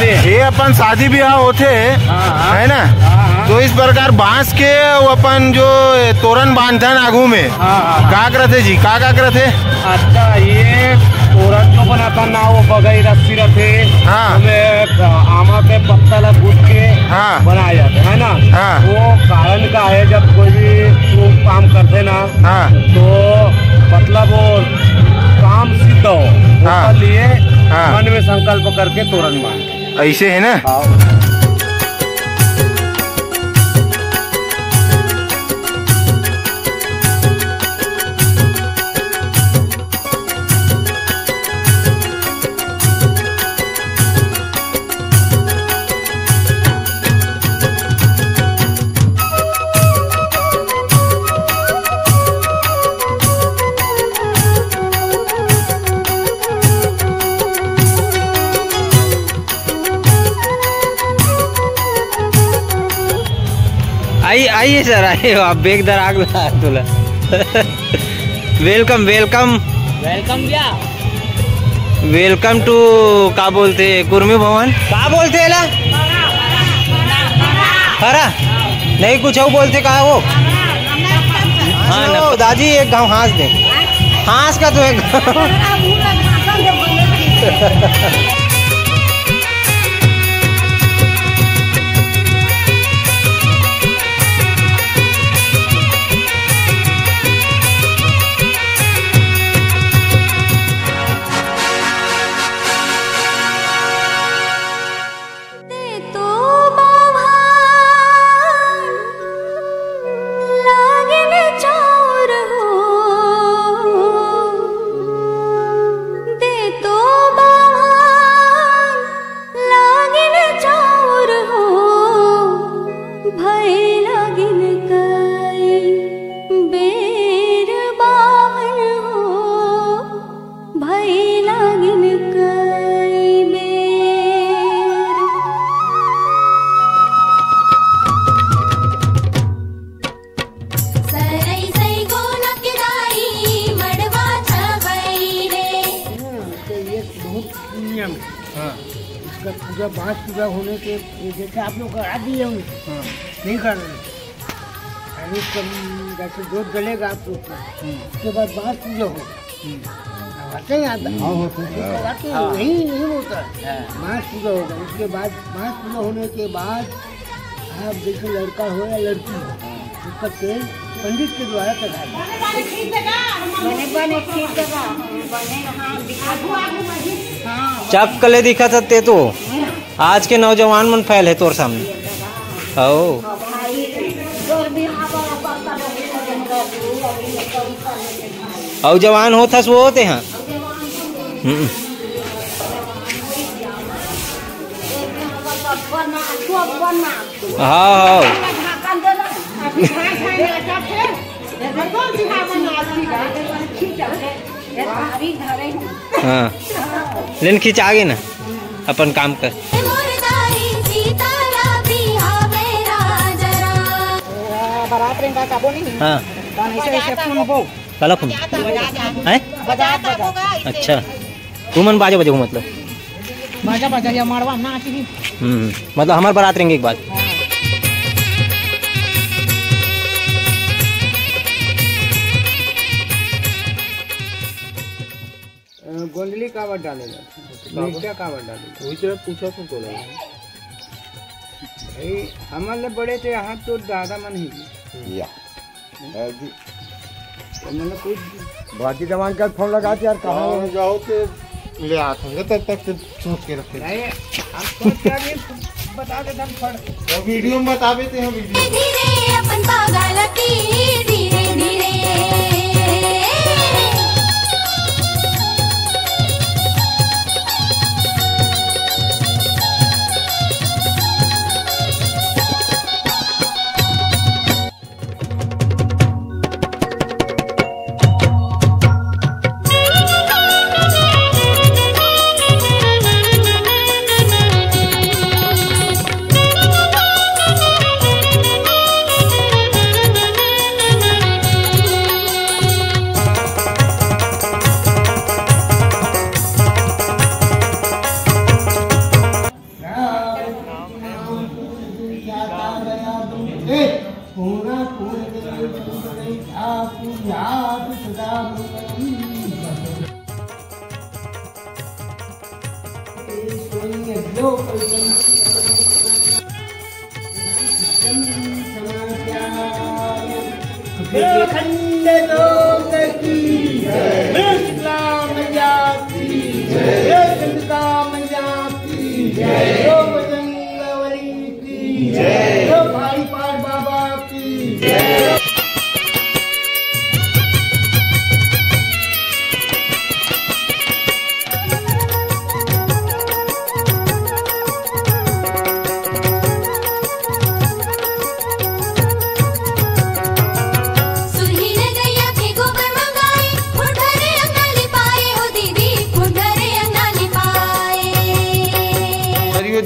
ये अपन शादी ब्याह होते है ना, तो इस प्रकार बांस के अपन जो तोरण बांधते आगू में का करते जी, का करते? अच्छा, ये तोरण जो बनाता ना वो बगई रस्सी रहते, आमा के पत्ता ला कूट के बनाया जाता है ना। वो कारण का है, जब कोई भी शुभ काम करते ना तो मतलब वो काम सिद्ध हो, उसके लिए मन में संकल्प करके तोरण बांधते। ऐसे है ना। आइए सर, आइए। आप बेग दर आग लगा तुला। वेलकम वेलकम वेलकम क्या, वेलकम टू का बोलते कुर्मी भवन, का बोलते है ला? हरा नहीं कुछ और बोलते का वो। हाँ ना दादी, एक गाँव हाँस दे, हाँस का तो एक पूजा बांस पूजा होने के जैसे आप लोग करा दिए होंगे, नहीं कर रहे, जैसे जोत गलेगा आपको, उसके बाद बांस पूजा हो नहीं होता, बांस पूजा होगा। उसके बाद बांस पूजा होने के बाद आप जैसे लड़का हो या लड़की हो, उसका तेल पंडित के द्वारा चढ़ाया। चप कले दिखा सकते तो आज के नौजवान मन फैल है तोर सामने। और जवान होता वो होते हैं। हाँ हाँ लेकिन खिंचा आगे ना अपन काम कर। हाँ कला फोन है। अच्छा घूमन बाजे बजे मतलब बाजा बाजा या मारवा ना मतलब हमारे बारात रहेंगे एक बार। गोंदली कावड़ डालेगा, मिर्चा कावड़ डालेगा, वही तरह पूछा तो बोला भाई हमारे बड़े थे यहाँ तो दादा मन ही या मतलब कुछ बाकी जवान का फोन लगा के यार कहाँ जाओ के ले आते हैं, तब तक सोच के रखते हैं। बता देते हम वीडियो में बता देते हैं वीडियो। पूरा खंड लोक की इस्लाम जाती काम जाती बजरंगबली की भाई पाठ बाबा की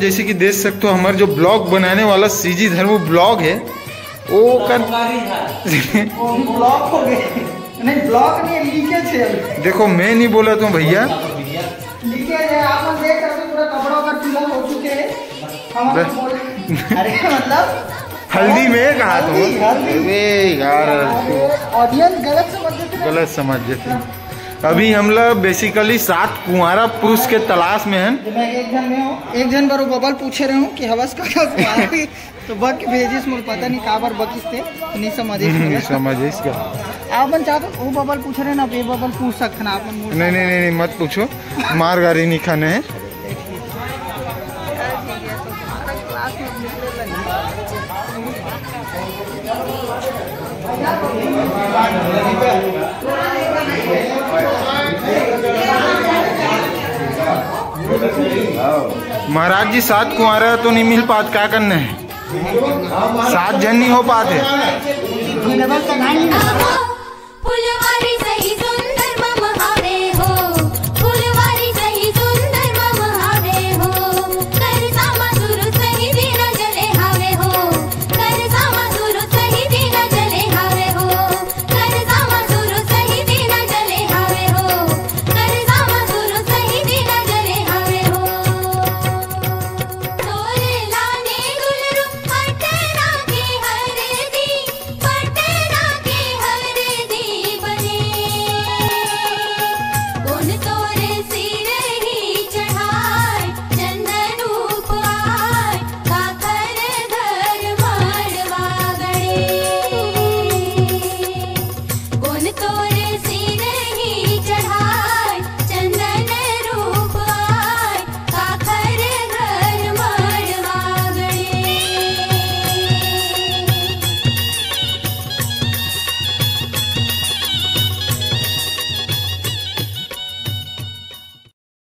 जैसे कि देख सकते हो हमारे जो ब्लॉग बनाने वाला सीजी धर्म ब्लॉग है वो कर ब्लॉग हो गए नहीं, ब्लॉग नहीं लीकेज है। देखो मैं नहीं बोला तो भैया लीकेज है। आप देख रहे हो पूरा कपड़ों का पीला हो चुके हैं। अरे मतलब हल्दी में कहा तुम यार, ऑडियंस गलत समझ देते हैं। अभी हम लोग बेसिकली 7 कुंवारा पुरुष के तलाश में हैं। मैं एक जन बार बबल पूछे रहे हूँ कि हवस का तो बक भेजिस मुझे पता नहीं कहाँ पर बकिस थे नहीं समझे इसका आप चाहते वो बबल पूछ रहे ना, ये बबल पूछ सकते ना आप। नहीं मत पूछो, मार गाड़ी नहीं खाने हैं। महाराज जी 7 कुंवारा तो नहीं मिल पाते, क्या करना है? 7 जन नहीं हो पाते।